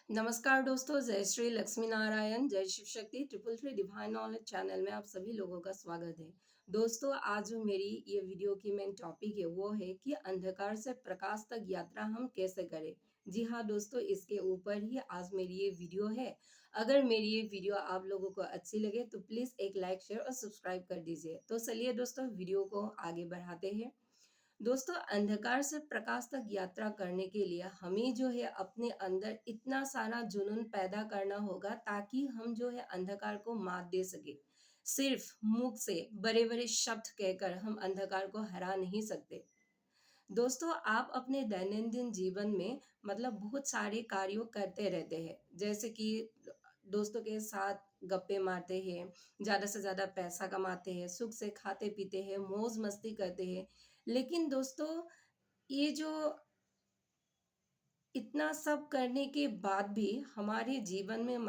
नमस्कार दोस्तों, जय श्री लक्ष्मी नारायण, जय Shiv Shakti, triple three divine knowledge channel में आप सभी लोगों का स्वागत है। दोस्तों, आज जो मेरी ये वीडियो की मेन टॉपिक है वो है कि अंधकार से प्रकाश तक यात्रा हम कैसे करें। जी हाँ दोस्तों, इसके ऊपर ही आज मेरी ये वीडियो है। अगर मेरी ये वीडियो आप लोगों को अच्छी लगे तो प्लीज़ एक लाइक, शेयर और सब्सक्राइब कर दीजिए। तो चलिए दोस्तों, वीडियो को आगे बढ़ाते हैं। दोस्तों, अंधकार से प्रकाश तक यात्रा करने के लिए हमें जो है अपने अंदर इतना सारा जुनून पैदा करना होगा ताकि हम जो है अंधकार को मात दे सके। सिर्फ मुख से बड़े बड़े शब्द कहकर हम अंधकार को हरा नहीं सकते। दोस्तों, आप अपने दैनंदिन जीवन में बहुत सारे कार्यों करते रहते हैं, जैसे कि दोस्तों के साथ गप्पे मारते हैं, ज़्यादा से ज़्यादा पैसा कमाते हैं, सुख से खाते पीते हैं, मौज मस्ती करते हैं। लेकिन दोस्तों, ये जो इतना सब करने के बाद भी हमारे जीवन में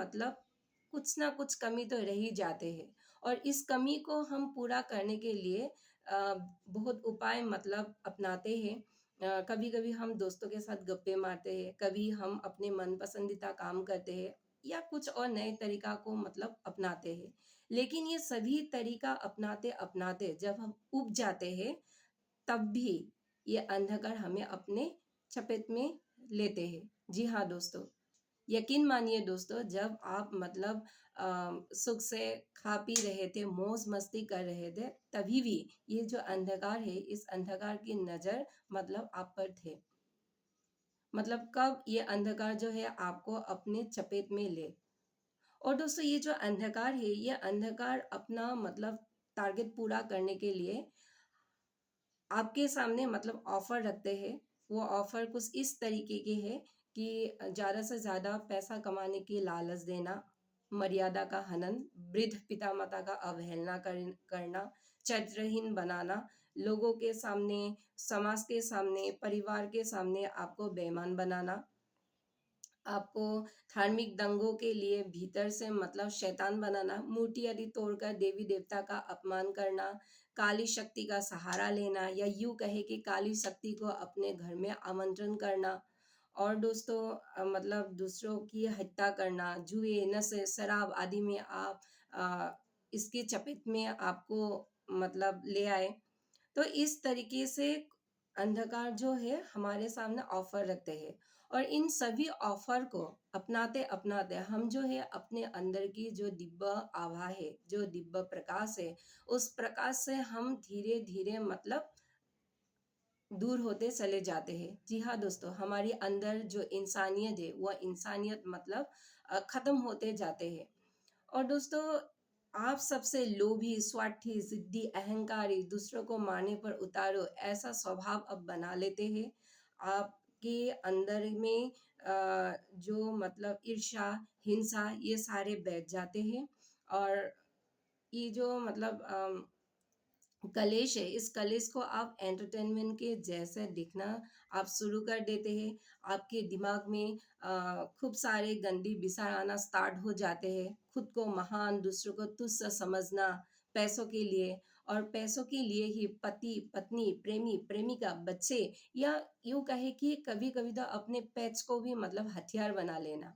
कुछ ना कुछ कमी तो रह ही जाते हैं। और इस कमी को हम पूरा करने के लिए बहुत उपाय अपनाते हैं। कभी कभी हम दोस्तों के साथ गप्पे मारते हैं, कभी हम अपने मन पसंदीदा काम करते हैं या कुछ और नए तरीका को अपनाते हैं। लेकिन ये सभी तरीका अपनाते अपनाते जब हम उब जाते हैं, तब भी ये अंधकार हमें अपने चपेट में लेते हैं। जी हाँ दोस्तों, यकीन मानिए दोस्तों, जब आप सुख से खा पी रहे थे, मौज मस्ती कर रहे थे, तभी भी ये जो अंधकार है, इस अंधकार की नजर आप पर थे। कब ये अंधकार जो है आपको अपने चपेट में ले। और दोस्तों, ये जो अंधकार है, ये अंधकार अपना टारगेट पूरा करने के लिए आपके सामने ऑफर रखते हैं। वो ऑफर कुछ इस तरीके के है कि ज़्यादा से ज़्यादा पैसा कमाने की लालच देना, मर्यादा का हनन, वृद्ध पिता माता का अवहेलना करना, चरित्रहीन बनाना, लोगों के सामने, समाज के सामने, परिवार के सामने आपको बेईमान बनाना, आपको धार्मिक दंगों के लिए भीतर से शैतान बनाना, मूर्ति आदि तोड़कर देवी देवता का अपमान करना, काली शक्ति का सहारा लेना, या यूं कहे कि काली शक्ति को अपने घर में आमंत्रण करना। और दोस्तों, दूसरों की हत्या करना, जुए, नशे, शराब आदि में आप इसके चपेट में आपको ले आए। तो इस तरीके से अंधकार जो है हमारे सामने ऑफर रखते हैं। और इन सभी ऑफर को अपनाते अपनाते हम जो है अपने अंदर की जो दिव्य आभा है, जो दिव्य प्रकाश है, उस प्रकाश से हम धीरे धीरे दूर होते चले जाते हैं। जी हाँ दोस्तों, हमारी अंदर जो इंसानियत है वह इंसानियत खत्म होते जाते हैं। और दोस्तों, आप सबसे लोभी, स्वार्थी, जिद्दी, अहंकारी, दूसरों को मारने पर उतारो ऐसा स्वभाव अब बना लेते हैं। आपके अंदर में जो ईर्ष्या, हिंसा, ये सारे बैठ जाते हैं। और ये जो कलेश है, इस कलेश को आप एंटरटेनमेंट के जैसे दिखना आप शुरू कर देते हैं। आपके दिमाग में खूब सारे गंदी विचार आना स्टार्ट हो जाते हैं। खुद को महान, दूसरों को तुच्छ समझना पैसों के लिए, और पैसों के लिए ही पति, पत्नी, प्रेमी, प्रेमिका, बच्चे, या यूं कहे कि कभी कभी तो अपने पेट्स को भी हथियार बना लेना।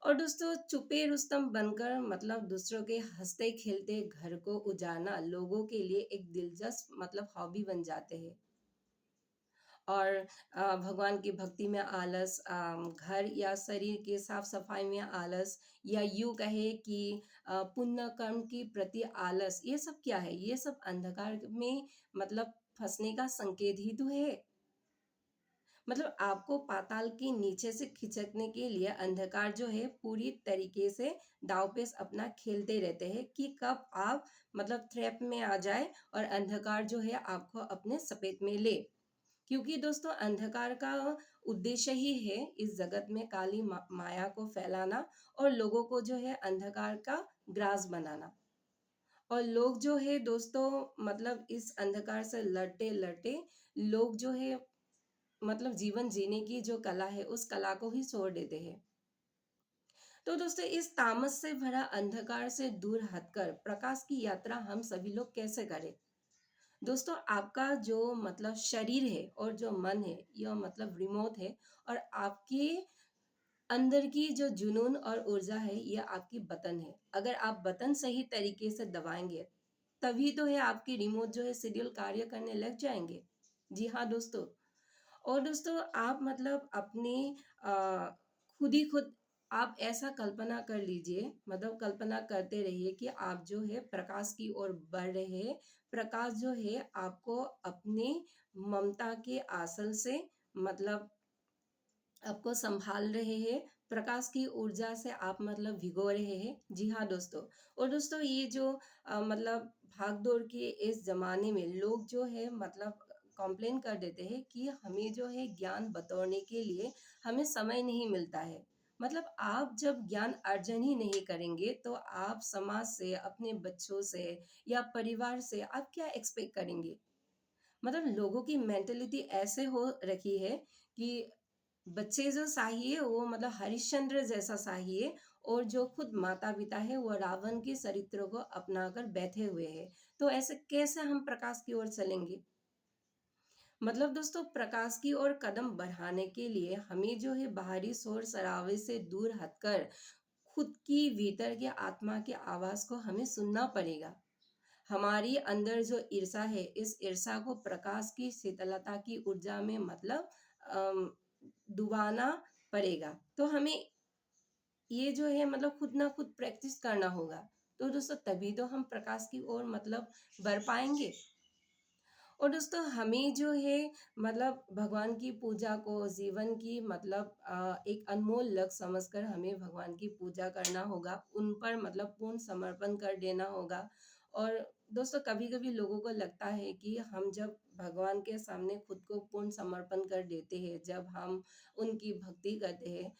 और दोस्तों, चुपे रुस्तम बनकर दूसरों के हंसते खेलते घर को उजाड़ना लोगों के लिए एक दिलचस्प हॉबी बन जाते हैं। और भगवान की भक्ति में आलस, घर या शरीर के साफ सफाई में आलस, या यूं कहे कि पुण्य कर्म के प्रति आलस, ये सब क्या है? ये सब अंधकार में फंसने का संकेत ही तो है। आपको पाताल के नीचे से खिंचने के लिए अंधकार जो है पूरी तरीके से दांवपेच अपना खेलते रहते हैं कि कब आप ट्रैप में आ जाए और अंधकार जो है आपको अपने सपेट में ले। क्योंकि दोस्तों, अंधकार का उद्देश्य ही है इस जगत में काली माया को फैलाना और लोगों को जो है अंधकार का ग्रास बनाना। और लोग जो है दोस्तों, इस अंधकार से लड़ते लड़ते लोग जो है जीवन जीने की जो कला है उस कला को ही छोड़ देते हैं। तो दोस्तों, इस तामस से भरा अंधकार से दूर हटकर प्रकाश की यात्रा हम सभी लोग कैसे करें? दोस्तों, आपका जो शरीर है और जो मन है, यह रिमोट है। और आपके अंदर की जो जुनून और ऊर्जा है ये आपकी बटन है। अगर आप बटन सही तरीके से दबाएंगे तभी तो है आपकी रिमोट जो है शेड्यूल कार्य करने लग जाएंगे। जी हाँ दोस्तों। और दोस्तों आप मतलब अपने अ, खुद ही खुद आप ऐसा कल्पना कर लीजिए, मतलब कल्पना करते रहिए कि आप जो है प्रकाश की ओर बढ़ रहे हैं। प्रकाश जो है आपको अपने ममता के आंचल से मतलब आपको संभाल रहे हैं। प्रकाश की ऊर्जा से आप मतलब भिगो रहे हैं। जी हाँ दोस्तों। और दोस्तों ये जो मतलब भाग दौड़ के इस जमाने में लोग जो है मतलब कंप्लेन कर देते हैं कि हमें जो है ज्ञान बटोरने के लिए हमें समय नहीं मिलता है। मतलब आप जब ज्ञान अर्जन ही नहीं करेंगे तो आप समाज से, अपने बच्चों से या परिवार से आप क्या एक्सपेक्ट करेंगे। मतलब लोगों की मेंटेलिटी ऐसे हो रखी है कि बच्चे जो चाहिए वो मतलब हरिश्चंद्र जैसा चाहिए, और जो खुद माता पिता है वो रावण के चरित्रों को अपनाकर बैठे हुए हैं। तो ऐसे कैसे हम प्रकाश की ओर चलेंगे। मतलब दोस्तों प्रकाश की ओर कदम बढ़ाने के लिए हमें जो है बाहरी शोर शराबे से दूर हटकर खुद की भीतर के आत्मा की आवाज को हमें सुनना पड़ेगा। हमारी अंदर जो ईर्षा है इस ईर्षा को प्रकाश की शीतलता की ऊर्जा में मतलब अम, डुबाना पड़ेगा। तो हमें ये जो है मतलब खुद ना खुद प्रैक्टिस करना होगा। तो दोस्तों तभी तो हम प्रकाश की ओर मतलब बढ़ पाएंगे। और दोस्तों हमें जो है मतलब भगवान की पूजा को जीवन की मतलब एक अनमोल लक्ष्य समझकर हमें भगवान की पूजा करना होगा, उन पर मतलब पूर्ण समर्पण कर देना होगा। और दोस्तों कभी कभी लोगों को लगता है कि हम जब भगवान के सामने खुद को पूर्ण समर्पण कर देते हैं, जब हम उनकी भक्ति करते हैं,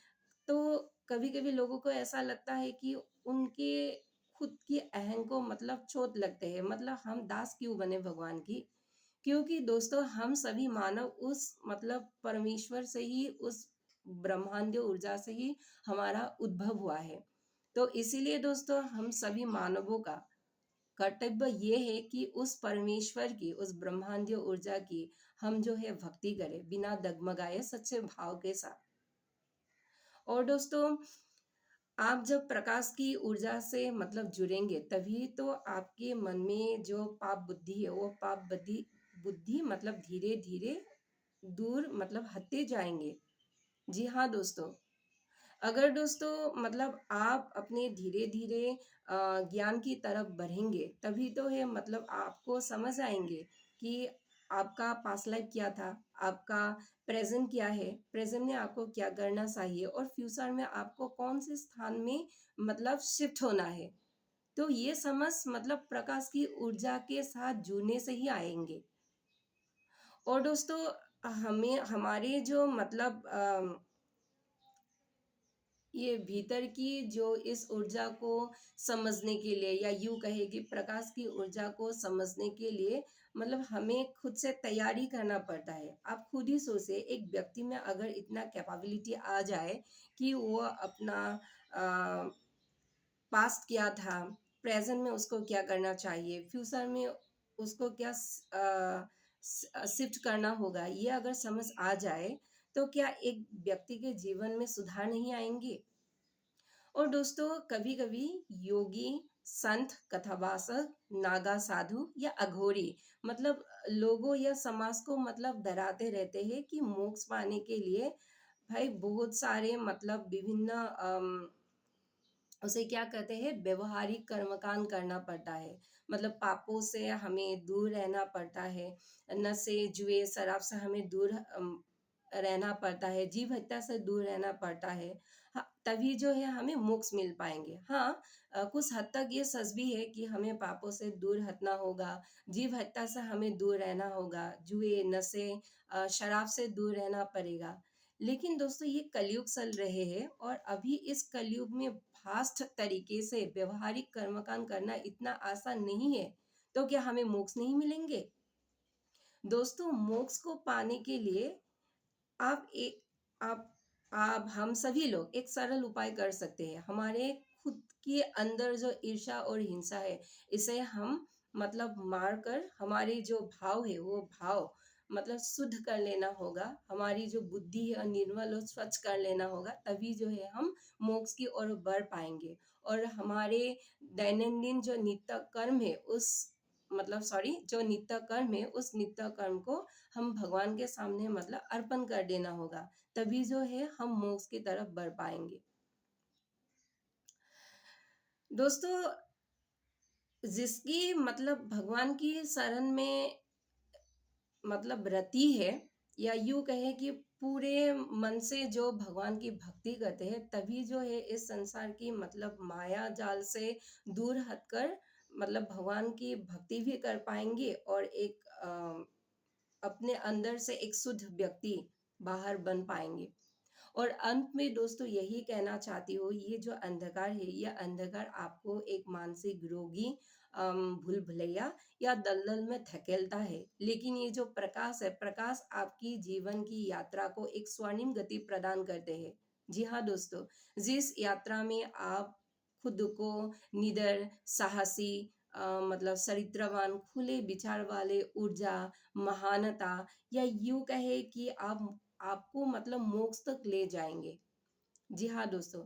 तो कभी कभी लोगों को ऐसा लगता है कि उनके खुद की अहं को मतलब चोट लगते हैं, मतलब हम दास क्यों बने भगवान की। क्योंकि दोस्तों हम सभी मानव उस मतलब परमेश्वर से ही, उस ब्रह्मांडीय ऊर्जा से ही हमारा उद्भव हुआ है। तो इसीलिए दोस्तों हम सभी मानवों का कर्तव्य ये है कि उस परमेश्वर की, उस ब्रह्मांडीय ऊर्जा की हम जो है भक्ति करें बिना डगमगाए, सच्चे भाव के साथ। और दोस्तों आप जब प्रकाश की ऊर्जा से मतलब जुड़ेंगे तभी तो आपके मन में जो पाप बुद्धि है वो पाप बुद्धि बुद्धि मतलब धीरे धीरे दूर मतलब हटते जाएंगे। जी हाँ दोस्तों। अगर दोस्तों मतलब आप अपने धीरे धीरे ज्ञान की तरफ बढ़ेंगे तभी तो है मतलब आपको समझ आएंगे कि आपका पास्ट लाइफ क्या था, आपका प्रेजेंट क्या है, प्रेजेंट में आपको क्या करना चाहिए और फ्यूचर में आपको कौन से स्थान में मतलब शिफ्ट होना है। तो ये समझ मतलब प्रकाश की ऊर्जा के साथ जुड़ने से ही आएंगे। और दोस्तों हमें हमारे जो मतलब ये भीतर की जो इस ऊर्जा को समझने के लिए, या यूं कहे कि प्रकाश की ऊर्जा को समझने के लिए मतलब हमें खुद से तैयारी करना पड़ता है। आप खुद ही सोचे एक व्यक्ति में अगर इतना कैपेबिलिटी आ जाए कि वो अपना पास्ट क्या था, प्रेजेंट में उसको क्या करना चाहिए, फ्यूचर में उसको क्या शिफ्ट करना होगा, ये अगर समझ आ जाए तो क्या एक व्यक्ति के जीवन में सुधार नहीं आएंगे। और दोस्तों कभी कभी योगी, संत, कथावाचक, नागा साधु या अघोरी मतलब लोगों या समाज को मतलब डराते रहते हैं कि मोक्ष पाने के लिए भाई बहुत सारे मतलब विभिन्न उसे क्या कहते हैं व्यवहारिक कर्मकांड करना पड़ता है। मतलब पापों से हमें दूर रहना पड़ता है, नशे जुए शराब से हमें दूर रहना पड़ता है, जीव हत्या से दूर रहना पड़ता है। हाँ, तभी जो है हमें मोक्ष मिल पाएंगे। हाँ कुछ हद तक ये सच भी है कि हमें पापों से दूर हटना होगा, जीव हत्या से हमें दूर रहना होगा, जुए नशे शराब से दूर रहना पड़ेगा। लेकिन दोस्तों ये कलयुग चल रहे हैं और अभी इस कलयुग में फास्ट तरीके से व्यवहारिक कर्मकांड करना इतना आसान नहीं है। तो क्या हमें मोक्ष नहीं मिलेंगे। दोस्तों मोक्ष को पाने के लिए आप एक आप हम सभी लोग एक सरल उपाय कर सकते हैं। हमारे खुद के अंदर जो ईर्ष्या और हिंसा है इसे हम मतलब मार कर हमारे जो भाव है वो भाव मतलब शुद्ध कर लेना होगा, हमारी जो बुद्धि है निर्मल और स्वच्छ कर लेना होगा, तभी जो है हम मोक्ष की ओर बढ़ पाएंगे। और हमारे दैनंदिन जो नित्य कर्म है उस मतलब सॉरी जो नित्य कर्म है उस नित्य कर्म को हम भगवान के सामने मतलब अर्पण कर देना होगा, तभी जो है हम मोक्ष की तरफ बढ़ पाएंगे। दोस्तों, जिसकी मतलब भगवान की शरण में मतलब रति है, या यूं कहे कि पूरे मन से जो भगवान की भक्ति करते हैं, तभी जो है इस संसार की मतलब माया जाल से दूर हटकर मतलब भगवान की भक्ति भी कर पाएंगे और एक अपने अंदर से एक शुद्ध व्यक्ति बाहर बन पाएंगे। और अंत में दोस्तों यही कहना चाहती हूँ, ये जो अंधकार है, ये अंधकार आपको एक मानसिक रोगी, भूल भुलैया या दलदल में धकेलता है, लेकिन ये जो प्रकाश है, प्रकाश आपकी जीवन की यात्रा को एक स्वर्णिम गति प्रदान करते हैं। जी हाँ दोस्तों, जिस यात्रा में आप खुद को निडर, साहसी, मतलब चरित्रवान, खुले विचार वाले, ऊर्जा, महानता, या यूं कहे कि आप आपको मतलब मोक्ष तक ले जाएंगे। जी हाँ दोस्तों,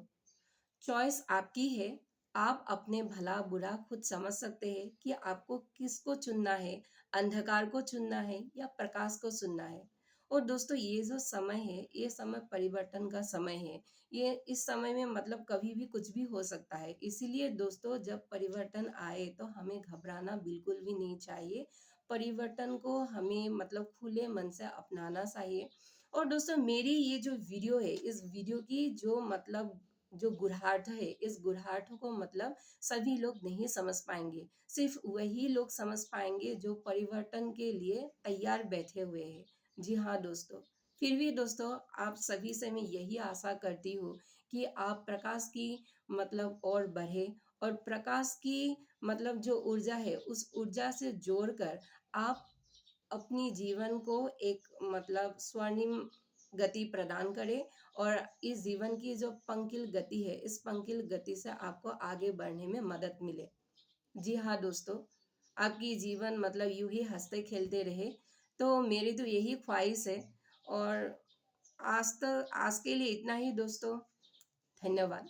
चॉइस आपकी है। आप अपने भला बुरा खुद समझ सकते हैं कि आपको किसको चुनना है, अंधकार को चुनना है या प्रकाश को चुनना है। और दोस्तों, ये जो समय है, ये समय परिवर्तन का समय है। ये इस समय में मतलब कभी भी कुछ भी हो सकता है, इसीलिए दोस्तों जब परिवर्तन आए तो हमें घबराना बिल्कुल भी नहीं चाहिए। परिवर्तन को हमें मतलब खुले मन से अपनाना चाहिए। और दोस्तों, मेरी ये जो वीडियो है, इस वीडियो की जो मतलब जो गुरहार्थ है, इस गुरहार्थ को मतलब सभी लोग नहीं समझ पाएंगे, सिर्फ वही लोग समझ पाएंगे जो परिवर्तन के लिए तैयार बैठे हुए हैं। जी हाँ दोस्तों, फिर भी दोस्तों, आप सभी से मैं यही आशा करती हूँ कि आप प्रकाश की मतलब और बढ़े, और प्रकाश की मतलब जो ऊर्जा है उस ऊर्जा से जोड़कर आप अपनी जीवन को एक मतलब स्वर्णिम गति प्रदान करें, और इस जीवन की जो पंकिल गति है, इस पंकिल गति से आपको आगे बढ़ने में मदद मिले। जी हाँ दोस्तों, आपकी जीवन मतलब यूं ही हंसते खेलते रहे, तो मेरी तो यही ख्वाहिश है। और आज के लिए इतना ही दोस्तों। धन्यवाद।